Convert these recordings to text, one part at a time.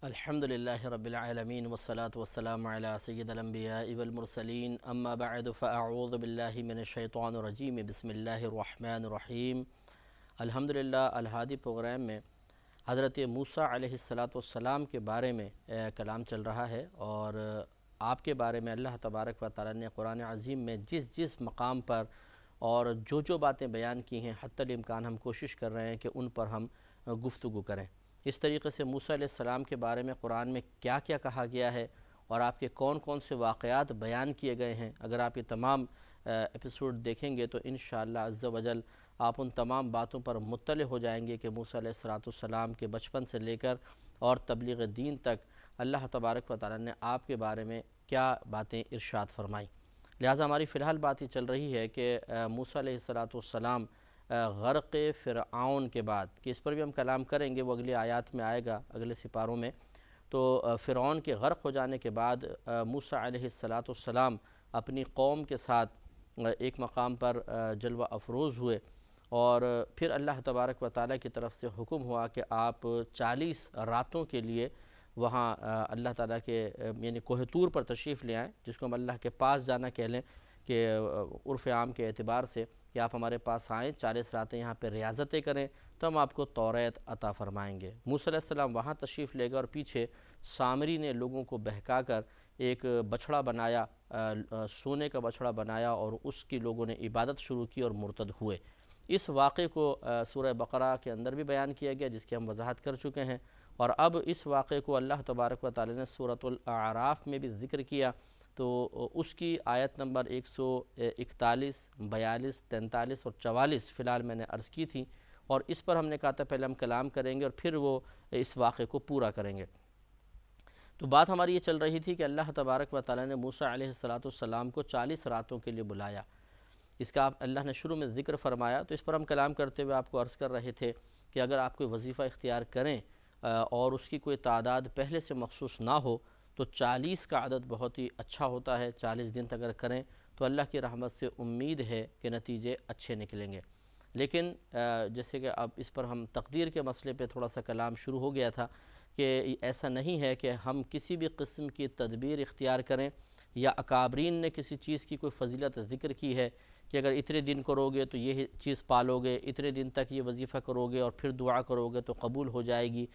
الحمدللہ رب العالمین والصلاة والسلام علی سید الانبیاء والمرسلین اما بعد فاعوذ باللہ من الشیطان الرجیم بسم اللہ الرحمن الرحیم۔ الحمدللہ الہادی پروگرام میں حضرت موسیٰ علیہ السلام کے بارے میں کلام چل رہا ہے، اور آپ کے بارے میں اللہ تبارک و تعالی نے قرآن عظیم میں جس مقام پر اور جو باتیں بیان کی ہیں حتی الامکان ہم کوشش کر رہے ہیں کہ ان پر ہم گفتگو کریں۔ اس طریقے سے موسیٰ علیہ السلام کے بارے میں قرآن میں کیا کہا گیا ہے اور آپ کے کون سے واقعات بیان کیے گئے ہیں، اگر آپ یہ تمام ایپیسوڈ دیکھیں گے تو انشاءاللہ عز و جل آپ ان تمام باتوں پر مطلع ہو جائیں گے کہ موسیٰ علیہ السلام کے بچپن سے لے کر اور تبلیغ دین تک اللہ تبارک و تعالی نے آپ کے بارے میں کیا باتیں ارشاد فرمائیں۔ لہٰذا ہماری فی الحال بات یہ چل رہی ہے کہ موسیٰ علیہ السلام غرق فرعون کے بعد، کہ اس پر بھی ہم کلام کریں گے، وہ اگلی آیات میں آئے گا اگلے سپاروں میں، تو فرعون کے غرق ہو جانے کے بعد موسیٰ علیہ السلام اپنی قوم کے ساتھ ایک مقام پر جلوہ افروز ہوئے، اور پھر اللہ تبارک و تعالیٰ کی طرف سے حکم ہوا کہ آپ 40 راتوں کے لیے وہاں اللہ تعالیٰ کے یعنی کوہ طور پر تشریف لے آئیں، جس کو ہم اللہ کے پاس جانا کہہ لیں کہ عرف عام کے اعتبار سے، کہ آپ ہمارے پاس آئیں، 40 راتیں یہاں پہ ریاضتیں کریں تو ہم آپ کو توریت عطا فرمائیں گے۔ موسیٰ علیہ السلام وہاں تشریف لے گئے، اور پیچھے سامری نے لوگوں کو بہکا کر ایک بچھڑا بنایا، سونے کا بچھڑا بنایا، اور اس کی لوگوں نے عبادت شروع کی اور مرتد ہوئے۔ اس واقعے کو سورہ بقرہ کے اندر بھی بیان کیا گیا، جس کی ہم وضاحت کر چکے ہیں، اور اب اس واقعے کو اللہ تبارک و تعالی نے سورۃ الاعراف میں بھی ذکر کیا، تو اس کی آیت نمبر 141، 42، 43 اور 44 فی الحال میں نے عرض کی تھی، اور اس پر ہم نے کہا تھا پہلے ہم کلام کریں گے اور پھر وہ اس واقعے کو پورا کریں گے۔ تو بات ہماری یہ چل رہی تھی کہ اللہ تبارک و تعالی نے موسیٰ علیہ السلام کو 40 راتوں کے لیے بلایا، اس کا اللہ نے شروع میں ذکر فرمایا، تو اس پر ہم کلام کرتے ہوئے آپ کو عرض کر رہے تھے کہ اگر آپ کوئی وظیفہ اختیار کریں اور اس کی کوئی تعداد پہلے سے مخصوص نہ ہو تو 40 کا عدد بہت ہی اچھا ہوتا ہے۔ 40 دن تک اگر کریں تو اللہ کی رحمت سے امید ہے کہ نتیجے اچھے نکلیں گے۔ لیکن جیسے کہ اب اس پر ہم تقدیر کے مسئلے پہ تھوڑا سا کلام شروع ہو گیا تھا کہ ایسا نہیں ہے کہ ہم کسی بھی قسم کی تدبیر اختیار کریں، یا اکابرین نے کسی چیز کی کوئی فضیلت ذکر کی ہے کہ اگر اتنے دن کرو گے تو یہ چیز پالو گے، اتنے دن تک یہ وظیفہ کرو گے اور پھر دعا کرو گے تو قبول ہو جائے گی۔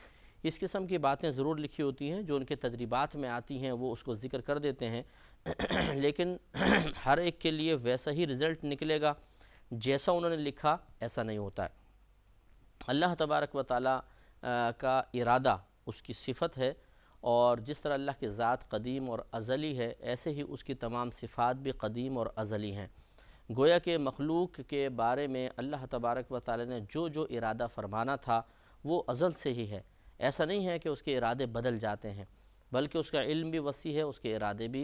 اس قسم کی باتیں ضرور لکھی ہوتی ہیں، جو ان کے تجربات میں آتی ہیں وہ اس کو ذکر کر دیتے ہیں، لیکن ہر ایک کے لیے ویسا ہی رزلٹ نکلے گا جیسا انہوں نے لکھا ایسا نہیں ہوتا ہے۔ اللہ تبارک و تعالیٰ کا ارادہ اس کی صفت ہے، اور جس طرح اللہ کی ذات قدیم اور ازلی ہے، ایسے ہی اس کی تمام صفات بھی قدیم اور ازلی ہیں۔ گویا کہ مخلوق کے بارے میں اللہ تبارک و تعالی نے جو ارادہ فرمانا تھا وہ ازل سے ہی ہے۔ ایسا نہیں ہے کہ اس کے ارادے بدل جاتے ہیں، بلکہ اس کا علم بھی وسیع ہے، اس کے ارادے بھی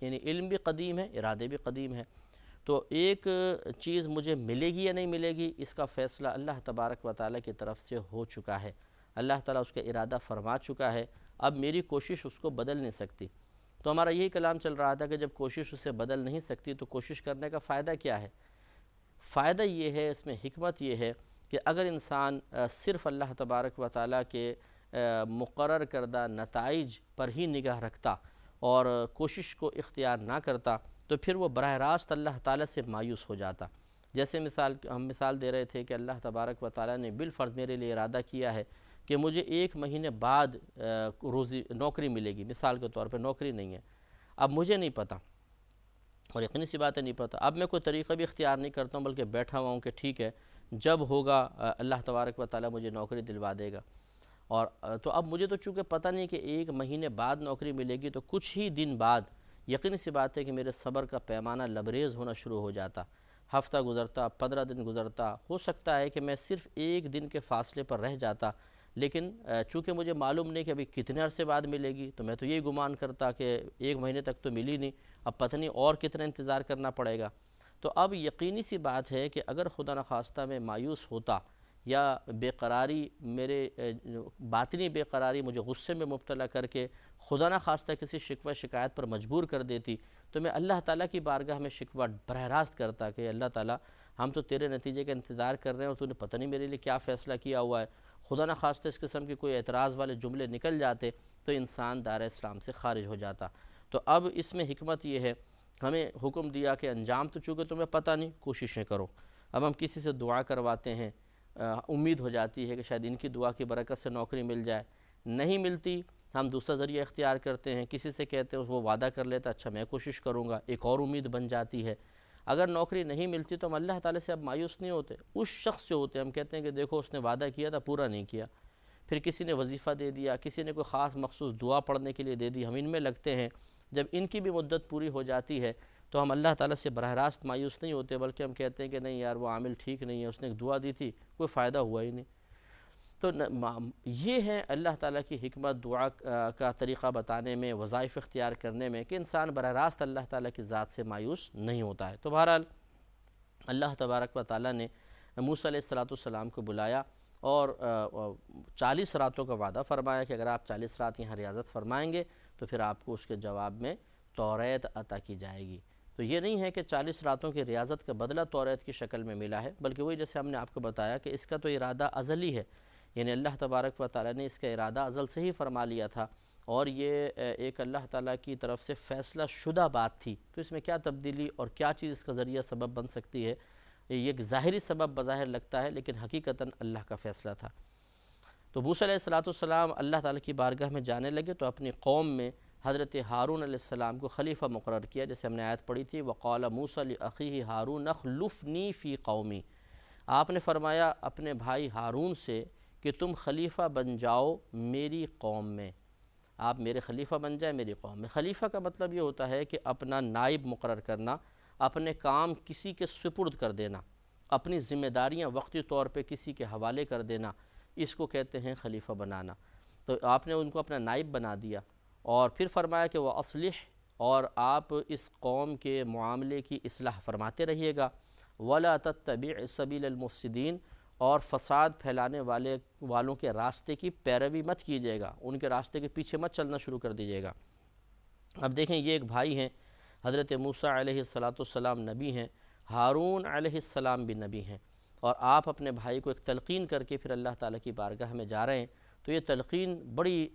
یعنی علم بھی قدیم ہے، ارادے بھی قدیم ہے۔ تو ایک چیز مجھے ملے گی یا نہیں ملے گی، اس کا فیصلہ اللہ تبارک و تعالی کی طرف سے ہو چکا ہے، اللہ تعالیٰ اس کا ارادہ فرما چکا ہے، اب میری کوشش اس کو بدل نہیں سکتی۔ تو ہمارا یہی کلام چل رہا تھا کہ جب کوشش اسے بدل نہیں سکتی تو کوشش کرنے کا فائدہ کیا ہے؟ فائدہ یہ ہے، اس میں حکمت یہ ہے کہ اگر انسان صرف اللہ تبارک و تعالیٰ کے مقرر کردہ نتائج پر ہی نگاہ رکھتا اور کوشش کو اختیار نہ کرتا تو پھر وہ براہ راست اللہ تعالیٰ سے مایوس ہو جاتا۔ جیسے ہم مثال دے رہے تھے کہ اللہ تبارک و تعالیٰ نے بالفرض میرے لیے ارادہ کیا ہے کہ مجھے 1 مہینے بعد نوکری ملے گی، مثال کے طور پہ نوکری نہیں ہے، اب مجھے نہیں پتہ، اور یقینی سی بات ہے نہیں پتہ، اب میں کوئی طریقہ بھی اختیار نہیں کرتا ہوں بلکہ بیٹھا ہوا ہوں کہ ٹھیک ہے جب ہوگا اللہ تبارک و تعالیٰ مجھے نوکری دلوا دے گا۔ اور تو اب مجھے تو چونکہ پتہ نہیں کہ 1 مہینے بعد نوکری ملے گی، تو کچھ ہی دن بعد یقینی سی بات ہے کہ میرے صبر کا پیمانہ لبریز ہونا شروع ہو جاتا، ہفتہ گزرتا، 15 دن گزرتا، ہو سکتا ہے کہ میں صرف 1 دن کے فاصلے پر رہ جاتا، لیکن چونکہ مجھے معلوم نہیں کہ ابھی کتنے عرصے بعد ملے گی، تو میں تو یہی گمان کرتا کہ 1 مہینے تک تو ملی نہیں، اب پتہ نہیں اور کتنا انتظار کرنا پڑے گا۔ تو اب یقینی سی بات ہے کہ اگر خدا نخواستہ میں مایوس ہوتا، یا بے قراری میرے باطنی بے قراری مجھے غصے میں مبتلا کر کے خدا نخواستہ کسی شکوہ شکایت پر مجبور کر دیتی، تو میں اللہ تعالیٰ کی بارگاہ میں شکوہ براہ راست کرتا کہ اللہ تعالیٰ ہم تو تیرے نتیجے کا انتظار کر رہے ہیں اور تو نے پتہ نہیں میرے لیے کیا فیصلہ کیا ہوا ہے۔ خدا نخواستہ اس قسم کے کوئی اعتراض والے جملے نکل جاتے تو انسان دائرہ اسلام سے خارج ہو جاتا۔ تو اب اس میں حکمت یہ ہے، ہمیں حکم دیا کہ انجام تو چونکہ تمہیں پتہ نہیں، کوششیں کرو۔ اب ہم کسی سے دعا کرواتے ہیں، امید ہو جاتی ہے کہ شاید ان کی دعا کی برکت سے نوکری مل جائے، نہیں ملتی ہم دوسرا ذریعہ اختیار کرتے ہیں، کسی سے کہتے ہیں وہ وعدہ کر لیتا اچھا میں کوشش کروں گا، ایک اور امید بن جاتی ہے۔ اگر نوکری نہیں ملتی تو ہم اللہ تعالیٰ سے اب مایوس نہیں ہوتے، اس شخص سے ہوتے ہیں، ہم کہتے ہیں کہ دیکھو اس نے وعدہ کیا تھا پورا نہیں کیا۔ پھر کسی نے وظیفہ دے دیا، کسی نے کوئی خاص مخصوص دعا پڑھنے کے لیے دے دی، ہم ان میں لگتے ہیں۔ جب ان کی بھی مدت پوری ہو جاتی ہے تو ہم اللہ تعالیٰ سے براہ راست مایوس نہیں ہوتے، بلکہ ہم کہتے ہیں کہ نہیں یار وہ عامل ٹھیک نہیں ہے، اس نے ایک دعا دی تھی کوئی فائدہ ہوا ہی نہیں۔ تو یہ ہے اللہ تعالیٰ کی حکمت دعا کا طریقہ بتانے میں، وظائف اختیار کرنے میں، کہ انسان براہ راست اللہ تعالیٰ کی ذات سے مایوس نہیں ہوتا ہے۔ تو بہرحال اللہ تبارک و تعالیٰ نے موسیٰ علیہ السلام کو بلایا اور 40 راتوں کا وعدہ فرمایا کہ اگر آپ 40 رات یہاں ریاضت فرمائیں گے تو پھر آپ کو اس کے جواب میں توریت عطا کی جائے گی۔ تو یہ نہیں ہے کہ 40 راتوں کی ریاضت کا بدلہ توریت کی شکل میں ملا ہے، بلکہ وہی جیسے ہم نے آپ کو بتایا کہ اس کا تو ارادہ ازلی ہے، یعنی اللہ تبارک و تعالیٰ نے اس کا ارادہ ازل سے ہی فرما لیا تھا، اور یہ ایک اللہ تعالیٰ کی طرف سے فیصلہ شدہ بات تھی۔ تو اس میں کیا تبدیلی اور کیا چیز اس کا ذریعہ سبب بن سکتی ہے؟ یہ ایک ظاہری سبب بظاہر لگتا ہے، لیکن حقیقتاً اللہ کا فیصلہ تھا۔ تو موسیٰ علیہ السلام اللہ تعالیٰ کی بارگاہ میں جانے لگے تو اپنی قوم میں حضرت ہارون علیہ السلام کو خلیفہ مقرر کیا، جیسے ہم نے آیت پڑھی تھی وَقَالَ مُوسَىٰ لِأَخِيهِ هَارُونَ اخْلُفْنِي فِي قَوْمِي۔ آپ نے فرمایا اپنے بھائی ہارون سے کہ تم خلیفہ بن جاؤ میری قوم میں، آپ میرے خلیفہ بن جائیں میری قوم میں۔ خلیفہ کا مطلب یہ ہوتا ہے کہ اپنا نائب مقرر کرنا، اپنے کام کسی کے سپرد کر دینا، اپنی ذمہ داریاں وقتی طور پہ کسی کے حوالے کر دینا، اس کو کہتے ہیں خلیفہ بنانا۔ تو آپ نے ان کو اپنا نائب بنا دیا، اور پھر فرمایا کہ وَأَصْلِحْ، اور آپ اس قوم کے معاملے کی اصلاح فرماتے رہیے گا، وَلَا تَتَّبِعْ سَبِيلَ الْمُفْسِدِينَ، اور فساد پھیلانے والوں کے راستے کی پیروی مت کیجیے گا، ان کے راستے کے پیچھے مت چلنا شروع کر دیجیے گا۔ اب دیکھیں یہ ایک بھائی ہیں، حضرت موسیٰ علیہ السلام نبی ہیں، ہارون علیہ السلام بھی نبی ہیں، اور آپ اپنے بھائی کو ایک تلقین کر کے پھر اللہ تعالیٰ کی بارگاہ میں جا رہے ہیں۔ تو یہ تلقین بڑی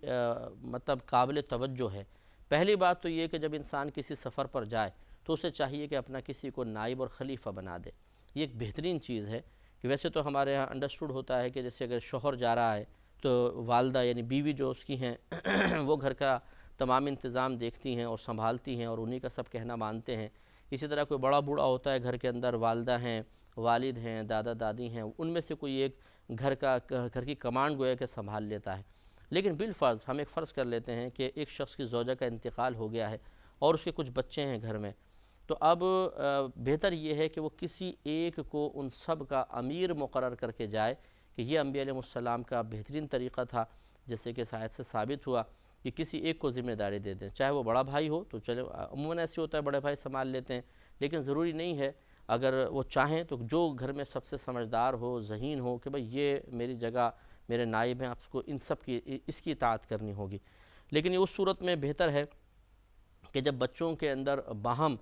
مطلب قابل توجہ ہے۔ پہلی بات تو یہ کہ جب انسان کسی سفر پر جائے تو اسے چاہیے کہ اپنا کسی کو نائب اور خلیفہ بنا دے، یہ ایک بہترین چیز ہے۔ کہ ویسے تو ہمارے ہاں انڈرسٹوڈ ہوتا ہے کہ جیسے اگر شوہر جا رہا ہے تو والدہ یعنی بیوی جو اس کی ہیں وہ گھر کا تمام انتظام دیکھتی ہیں اور سنبھالتی ہیں اور انہی کا سب کہنا مانتے ہیں۔ اسی طرح کوئی بڑا بوڑھا ہوتا ہے گھر کے اندر، والدہ ہیں، والد ہیں، دادا دادی ہیں، ان میں سے کوئی ایک گھر کی کمانڈ گویا کہ سنبھال لیتا ہے۔ لیکن بالفرض ہم ایک فرض کر لیتے ہیں کہ ایک شخص کی زوجہ کا انتقال ہو گیا ہے اور اس کے کچھ بچے ہیں گھر میں، تو اب بہتر یہ ہے کہ وہ کسی ایک کو ان سب کا امیر مقرر کر کے جائے، کہ یہ انبیاء علیہ السلام کا بہترین طریقہ تھا، جیسے کہ اس آیت سے ثابت ہوا کہ کسی ایک کو ذمہ داری دے دیں، چاہے وہ بڑا بھائی ہو تو چلے، عموماً ایسے ہوتا ہے بڑے بھائی سنبھال لیتے ہیں، لیکن ضروری نہیں ہے، اگر وہ چاہیں تو جو گھر میں سب سے سمجھدار ہو، ذہین ہو کہ بھئی یہ میری جگہ میرے نائب ہیں، آپ کو ان سب کی اس کی اطاعت کرنی ہوگی۔ لیکن یہ اس صورت میں بہتر ہے کہ جب بچوں کے اندر باہم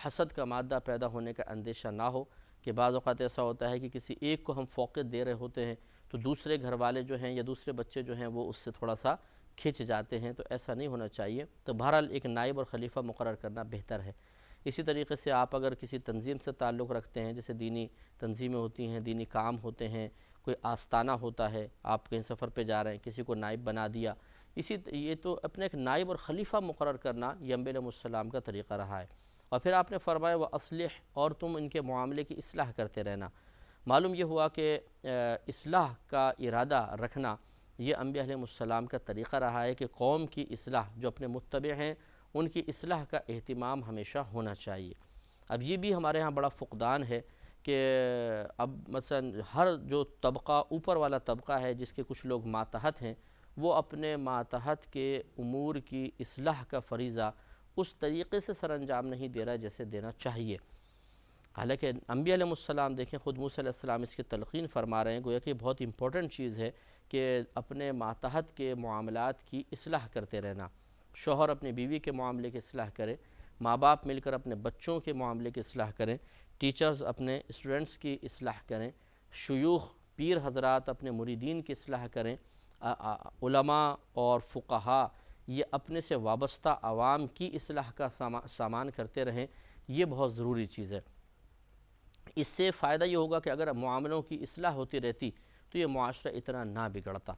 حسد کا مادہ پیدا ہونے کا اندیشہ نہ ہو، کہ بعض اوقات ایسا ہوتا ہے کہ کسی ایک کو ہم فوقیت دے رہے ہوتے ہیں تو دوسرے گھر والے جو ہیں یا دوسرے بچے جو ہیں وہ اس سے تھوڑا سا کھنچ جاتے ہیں، تو ایسا نہیں ہونا چاہیے۔ تو بہرحال ایک نائب اور خلیفہ مقرر کرنا بہتر ہے۔ اسی طریقے سے آپ اگر کسی تنظیم سے تعلق رکھتے ہیں، جیسے دینی تنظیمیں ہوتی ہیں، دینی کام ہوتے ہیں، کوئی آستانہ ہوتا ہے، آپ کہیں سفر پہ جا رہے ہیں، کسی کو نائب بنا دیا، یہ تو اپنے ایک نائب اور خلیفہ مقرر کرنا یہ انبیاء علیہ السلام کا طریقہ رہا ہے۔ اور پھر آپ نے فرمایا وَأَصْلِحْ، اور تم ان کے معاملے کی اصلاح کرتے رہنا۔ معلوم یہ ہوا کہ اصلاح کا ارادہ رکھنا یہ انبیاء علیہ السلام کا طریقہ رہا ہے، کہ قوم کی اصلاح، جو اپنے متبع ہیں ان کی اصلاح کا اہتمام ہمیشہ ہونا چاہیے۔ اب یہ بھی ہمارے ہاں بڑا فقدان ہے کہ اب مثلا ہر جو طبقہ اوپر والا طبقہ ہے، جس کے کچھ لوگ ماتحت ہیں، وہ اپنے ماتحت کے امور کی اصلاح کا فریضہ اس طریقے سے سر انجام نہیں دے رہا جیسے دینا چاہیے۔ حالانکہ انبیاء علیہ السلام دیکھیں، خود موسیٰ علیہ السلام اس کی تلقین فرما رہے ہیں، گویا کہ بہت امپورٹنٹ چیز ہے کہ اپنے ماتحت کے معاملات کی اصلاح کرتے رہنا۔ شوہر اپنی بیوی کے معاملے کی اصلاح کرے، ماں باپ مل کر اپنے بچوں کے معاملے کی اصلاح کریں، ٹیچرز اپنے اسٹوڈنٹس کی اصلاح کریں، شیوخ پیر حضرات اپنے مریدین کی اصلاح کریں، علماء اور فقہا یہ اپنے سے وابستہ عوام کی اصلاح کا سامان کرتے رہیں، یہ بہت ضروری چیز ہے۔ اس سے فائدہ یہ ہوگا کہ اگر معاملوں کی اصلاح ہوتی رہتی تو یہ معاشرہ اتنا نہ بگڑتا،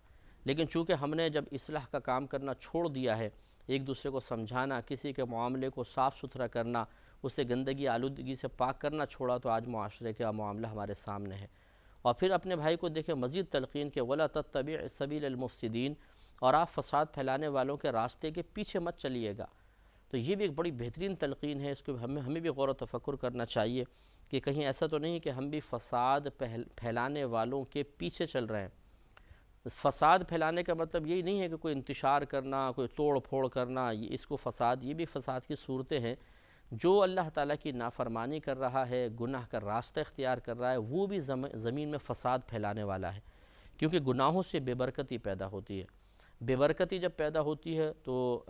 لیکن چونکہ ہم نے جب اصلاح کا کام کرنا چھوڑ دیا ہے، ایک دوسرے کو سمجھانا، کسی کے معاملے کو صاف ستھرا کرنا، اسے گندگی آلودگی سے پاک کرنا چھوڑا، تو آج معاشرے کا معاملہ ہمارے سامنے ہے۔ اور پھر اپنے بھائی کو دیکھیں مزید تلقین کہ وَلَا تَتَّبِعْ سَبِيلَ الْمُفْسِدِينَ، اور آپ فساد پھیلانے والوں کے راستے کے پیچھے مت چلیے گا۔ تو یہ بھی ایک بڑی بہترین تلقین ہے، اس کو ہمیں بھی غور و تفکر کرنا چاہیے کہ کہیں ایسا تو نہیں کہ ہم بھی فساد پھیلانے والوں کے پیچھے چل رہے ہیں۔ فساد پھیلانے کا مطلب یہی نہیں ہے کہ کوئی انتشار کرنا، کوئی توڑ پھوڑ کرنا، اس کو فساد، یہ بھی فساد کی صورتیں ہیں۔ جو اللہ تعالیٰ کی نافرمانی کر رہا ہے، گناہ کا راستہ اختیار کر رہا ہے، وہ بھی زمین میں فساد پھیلانے والا ہے، کیونکہ گناہوں سے بے برکتی پیدا ہوتی ہے۔ بے برکتی جب پیدا ہوتی ہے تو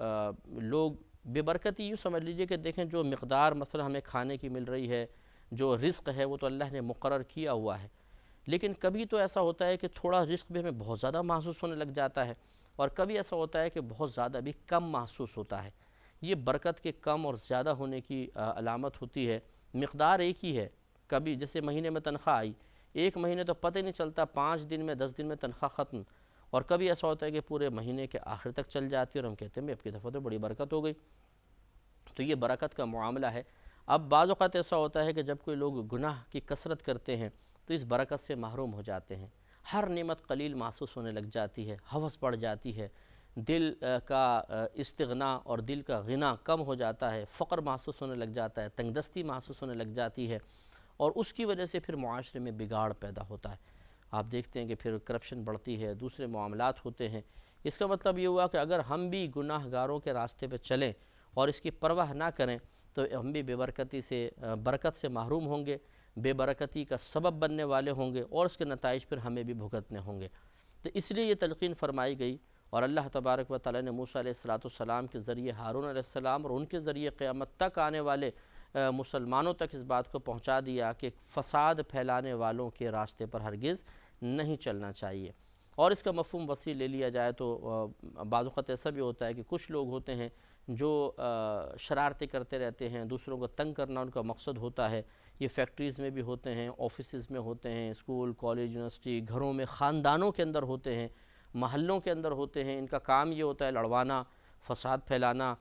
لوگ بے برکتی یوں سمجھ لیجئے کہ دیکھیں جو مقدار مثلا ہمیں کھانے کی مل رہی ہے، جو رزق ہے وہ تو اللہ نے مقرر کیا ہوا ہے، لیکن کبھی تو ایسا ہوتا ہے کہ تھوڑا رزق بھی ہمیں بہت زیادہ محسوس ہونے لگ جاتا ہے، اور کبھی ایسا ہوتا ہے کہ بہت زیادہ بھی کم محسوس ہوتا ہے۔ یہ برکت کے کم اور زیادہ ہونے کی علامت ہوتی ہے۔ مقدار ایک ہی ہے، کبھی جیسے مہینے میں تنخواہ آئی، ایک مہینے تو پتہ نہیں چلتا، 5 دن میں 10 دن میں تنخواہ ختم، اور کبھی ایسا ہوتا ہے کہ پورے مہینے کے آخر تک چل جاتی ہے، اور ہم کہتے ہیں اب کی دفعہ تو بڑی برکت ہو گئی۔ تو یہ برکت کا معاملہ ہے۔ اب بعض اوقات ایسا ہوتا ہے کہ جب کوئی لوگ گناہ کی کثرت کرتے ہیں تو اس برکت سے محروم ہو جاتے ہیں، ہر نعمت قلیل محسوس ہونے لگ جاتی ہے، ہوس بڑھ جاتی ہے، دل کا استغنا اور دل کا غنا کم ہو جاتا ہے، فقر محسوس ہونے لگ جاتا ہے، تنگ دستی محسوس ہونے لگ جاتی ہے، اور اس کی وجہ سے پھر معاشرے میں بگاڑ پیدا ہوتا ہے۔ آپ دیکھتے ہیں کہ پھر کرپشن بڑھتی ہے، دوسرے معاملات ہوتے ہیں۔ اس کا مطلب یہ ہوا کہ اگر ہم بھی گناہ گاروں کے راستے پہ چلیں اور اس کی پرواہ نہ کریں تو ہم بھی بے برکتی سے برکت سے محروم ہوں گے، بے برکتی کا سبب بننے والے ہوں گے، اور اس کے نتائج پھر ہمیں بھی بھگتنے ہوں گے۔ تو اس لیے یہ تلقین فرمائی گئی، اور اللہ تبارک و تعالیٰ نے موسیٰ علیہ السلام کے ذریعے ہارون علیہ السلام اور ان کے ذریعے قیامت تک آنے والے مسلمانوں تک اس بات کو پہنچا دیا کہ فساد پھیلانے والوں کے راستے پر ہرگز نہیں چلنا چاہیے۔ اور اس کا مفہوم وسیع لے لیا جائے تو بعض اوقات ایسا بھی ہوتا ہے کہ کچھ لوگ ہوتے ہیں جو شرارتیں کرتے رہتے ہیں، دوسروں کو تنگ کرنا ان کا مقصد ہوتا ہے۔ یہ فیکٹریز میں بھی ہوتے ہیں، آفیسز میں ہوتے ہیں، اسکول، کالج، یونیورسٹی، گھروں میں، خاندانوں کے اندر ہوتے ہیں، محلوں کے اندر ہوتے ہیں۔ ان کا کام یہ ہوتا ہے لڑوانا، فساد پھیلانا،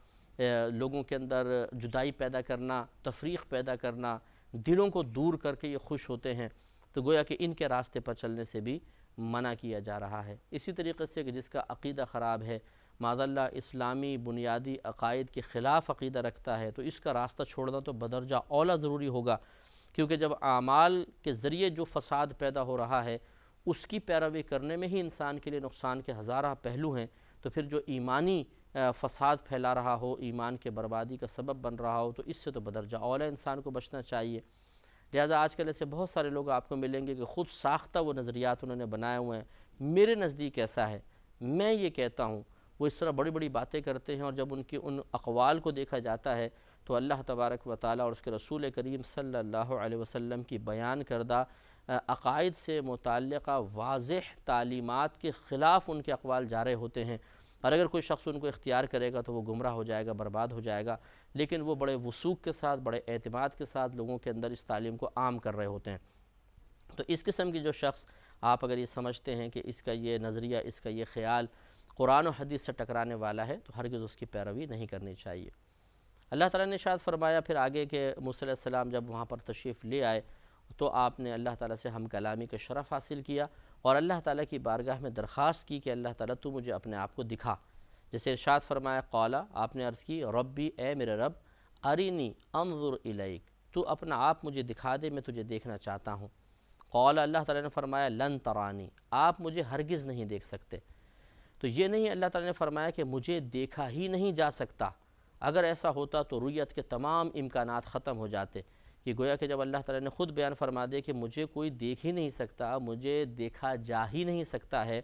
لوگوں کے اندر جدائی پیدا کرنا، تفریق پیدا کرنا، دلوں کو دور کر کے یہ خوش ہوتے ہیں۔ تو گویا کہ ان کے راستے پر چلنے سے بھی منع کیا جا رہا ہے۔ اسی طریقے سے کہ جس کا عقیدہ خراب ہے، معاذ اللہ اسلامی بنیادی عقائد کے خلاف عقیدہ رکھتا ہے، تو اس کا راستہ چھوڑنا تو بدرجہ اولا ضروری ہوگا، کیونکہ جب اعمال کے ذریعے جو فساد پیدا ہو رہا ہے اس کی پیروی کرنے میں ہی انسان کے لیے نقصان کے ہزارہ پہلو ہیں، تو پھر جو ایمانی فساد پھیلا رہا ہو، ایمان کے بربادی کا سبب بن رہا ہو، تو اس سے تو بدرجہ اولا انسان کو بچنا چاہیے۔ لہذا آج کل ایسے بہت سارے لوگ آپ کو ملیں گے کہ خود ساختہ وہ نظریات انہوں نے بنائے ہوئے ہیں، میرے نزدیک ایسا ہے، میں یہ کہتا ہوں۔ وہ اس طرح بڑی بڑی باتیں کرتے ہیں، اور جب ان کی ان اقوال کو دیکھا جاتا ہے تو اللہ تبارک و تعالیٰ اور اس کے رسول کریم صلی اللہ علیہ وسلم کی بیان کردہ عقائد سے متعلقہ واضح تعلیمات کے خلاف ان کے اقوال جا رہے ہوتے ہیں، اور اگر کوئی شخص ان کو اختیار کرے گا تو وہ گمراہ ہو جائے گا، برباد ہو جائے گا، لیکن وہ بڑے وثوق کے ساتھ، بڑے اعتماد کے ساتھ لوگوں کے اندر اس تعلیم کو عام کر رہے ہوتے ہیں۔ تو اس قسم کی جو شخص آپ اگر یہ سمجھتے ہیں کہ اس کا یہ نظریہ، اس کا یہ خیال قرآن و حدیث سے ٹکرانے والا ہے، تو ہرگز اس کی پیروی نہیں کرنی چاہیے۔ اللہ تعالیٰ نے ارشاد فرمایا پھر آگے کہ موسیٰ علیہ السلام جب وہاں پر تشریف لے آئے تو آپ نے اللہ تعالیٰ سے ہم کلامی کا شرف حاصل کیا، اور اللہ تعالیٰ کی بارگاہ میں درخواست کی کہ اللہ تعالیٰ تو مجھے اپنے آپ کو دکھا۔ جیسے ارشاد فرمایا قالا، آپ نے عرض کی ربی، اے میرے رب، ارینی انظر الیک، تو اپنا آپ مجھے دکھا دے، میں تجھے دیکھنا چاہتا ہوں۔ قال، اللہ تعالیٰ نے فرمایا لن ترانی، آپ مجھے ہرگز نہیں دیکھ سکتے۔ تو یہ نہیں اللہ تعالیٰ نے فرمایا کہ مجھے دیکھا ہی نہیں جا سکتا، اگر ایسا ہوتا تو رؤیت کے تمام امکانات ختم ہو جاتے، کہ گویا کہ جب اللہ تعالیٰ نے خود بیان فرما دے کہ مجھے کوئی دیکھ ہی نہیں سکتا، مجھے دیکھا جا ہی نہیں سکتا ہے،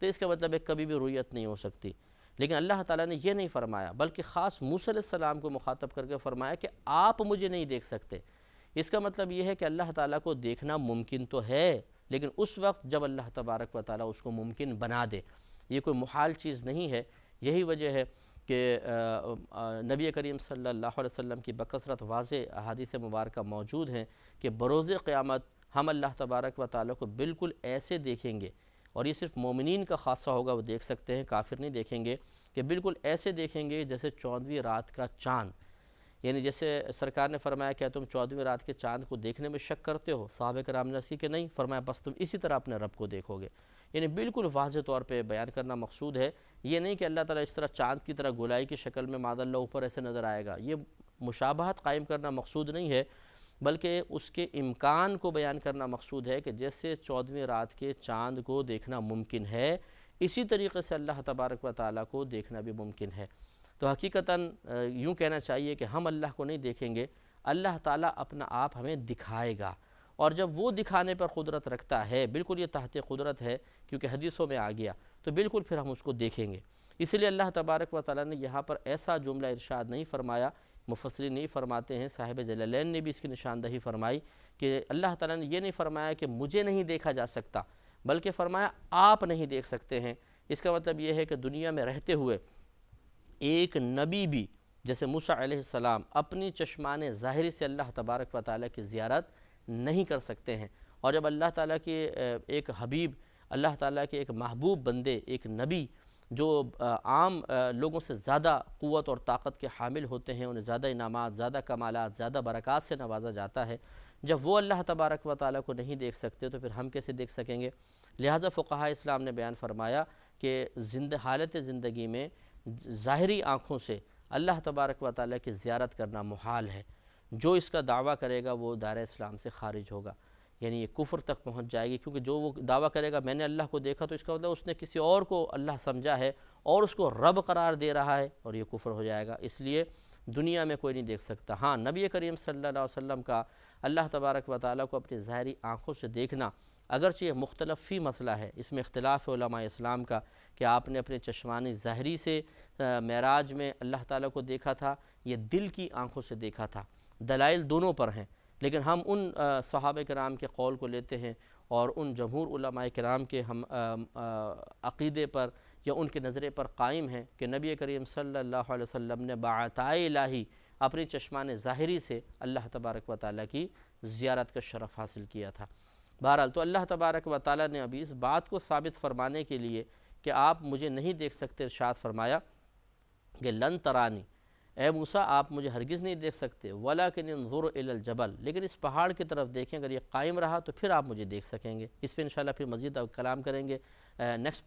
تو اس کا مطلب ہے کبھی بھی رؤیت نہیں ہو سکتی۔ لیکن اللہ تعالیٰ نے یہ نہیں فرمایا، بلکہ خاص موسیٰ علیہ السلام کو مخاطب کر کے فرمایا کہ آپ مجھے نہیں دیکھ سکتے۔ اس کا مطلب یہ ہے کہ اللہ تعالیٰ کو دیکھنا ممکن تو ہے، لیکن اس وقت جب اللہ تبارک و تعالیٰ اس کو ممکن بنا دے، یہ کوئی محال چیز نہیں ہے۔ یہی وجہ ہے کہ نبی کریم صلی اللہ علیہ وسلم کی بکثرت واضح احادیث مبارکہ موجود ہیں کہ بروز قیامت ہم اللہ تبارک و تعالیٰ کو بالکل ایسے دیکھیں گے، اور یہ صرف مومنین کا خاصہ ہوگا، وہ دیکھ سکتے ہیں، کافر نہیں دیکھیں گے، کہ بالکل ایسے دیکھیں گے جیسے 14ویں رات کا چاند۔ یعنی جیسے سرکار نے فرمایا کہ تم 14ویں رات کے چاند کو دیکھنے میں شک کرتے ہو؟ صحابہ کرام نے عرض کہ نہیں، فرمایا بس تم اسی طرح اپنے رب کو دیکھو گے۔ یعنی بالکل واضح طور پہ بیان کرنا مقصود ہے، یہ نہیں کہ اللہ تعالیٰ اس طرح چاند کی طرح گولائی کی شکل میں معاذ اللہ اوپر ایسے نظر آئے گا، یہ مشابہت قائم کرنا مقصود نہیں ہے، بلکہ اس کے امکان کو بیان کرنا مقصود ہے کہ جیسے 14ویں رات کے چاند کو دیکھنا ممکن ہے، اسی طریقے سے اللہ تبارک و تعالیٰ کو دیکھنا بھی ممکن ہے۔ تو حقیقتاً یوں کہنا چاہیے کہ ہم اللہ کو نہیں دیکھیں گے، اللہ تعالیٰ اپنا آپ ہمیں دکھائے گا، اور جب وہ دکھانے پر قدرت رکھتا ہے، بالکل یہ تحت قدرت ہے کیونکہ حدیثوں میں آ گیا، تو بالکل پھر ہم اس کو دیکھیں گے۔ اس لیے اللہ تبارک و تعالیٰ نے یہاں پر ایسا جملہ ارشاد نہیں فرمایا، مفسرین نہیں فرماتے ہیں، صاحب جلالین نے بھی اس کی نشاندہی فرمائی کہ اللہ تعالیٰ نے یہ نہیں فرمایا کہ مجھے نہیں دیکھا جا سکتا، بلکہ فرمایا آپ نہیں دیکھ سکتے ہیں۔ اس کا مطلب یہ ہے کہ دنیا میں رہتے ہوئے ایک نبی بھی جیسے موسیٰ علیہ السلام اپنی چشمان ظاہری سے اللہ تبارک و تعالیٰ کی زیارت نہیں کر سکتے ہیں، اور جب اللہ تعالیٰ کے ایک حبیب، اللہ تعالیٰ کے ایک محبوب بندے، ایک نبی جو عام لوگوں سے زیادہ قوت اور طاقت کے حامل ہوتے ہیں، انہیں زیادہ انعامات، زیادہ کمالات، زیادہ برکات سے نوازا جاتا ہے، جب وہ اللہ تبارک و تعالیٰ کو نہیں دیکھ سکتے تو پھر ہم کیسے دیکھ سکیں گے؟ لہٰذا فقہاء اسلام نے بیان فرمایا کہ حالت زندگی میں ظاہری آنکھوں سے اللہ تبارک و تعالیٰ کی زیارت کرنا محال ہے۔ جو اس کا دعویٰ کرے گا وہ دائرہ اسلام سے خارج ہوگا، یعنی یہ کفر تک پہنچ جائے گی، کیونکہ جو وہ دعویٰ کرے گا میں نے اللہ کو دیکھا، تو اس کا مطلب اس نے کسی اور کو اللہ سمجھا ہے اور اس کو رب قرار دے رہا ہے، اور یہ کفر ہو جائے گا۔ اس لیے دنیا میں کوئی نہیں دیکھ سکتا۔ ہاں، نبی کریم صلی اللہ علیہ وسلم کا اللہ تبارک و تعالیٰ کو اپنی ظاہری آنکھوں سے دیکھنا اگرچہ یہ مختلف فی مسئلہ ہے، اس میں اختلاف ہے علماء اسلام کا کہ آپ نے اپنے چشمانی ظاہری سے معراج میں اللہ تعالیٰ کو دیکھا تھا، یہ دل کی آنکھوں سے دیکھا تھا۔ دلائل دونوں پر ہیں، لیکن ہم ان صحابہ کرام کے قول کو لیتے ہیں اور ان جمہور علماء کرام کے ہم عقیدے پر یا ان کے نظرے پر قائم ہیں کہ نبی کریم صلی اللہ علیہ وسلم نے بعطائے الہی اپنی چشمان ظاہری سے اللہ تبارک و تعالیٰ کی زیارت کا شرف حاصل کیا تھا۔ بہرحال تو اللہ تبارک و تعالیٰ نے ابھی اس بات کو ثابت فرمانے کے لیے کہ آپ مجھے نہیں دیکھ سکتے، ارشاد فرمایا کہ لن ترانی، اے موسیٰ آپ مجھے ہرگز نہیں دیکھ سکتے، وَلَكِنِ انظُرْ إِلَى الْجَبَلِ، لیکن اس پہاڑ کی طرف دیکھیں، اگر یہ قائم رہا تو پھر آپ مجھے دیکھ سکیں گے۔ اس پہ انشاءاللہ پھر مزید کلام کریں گے۔ نیکسٹ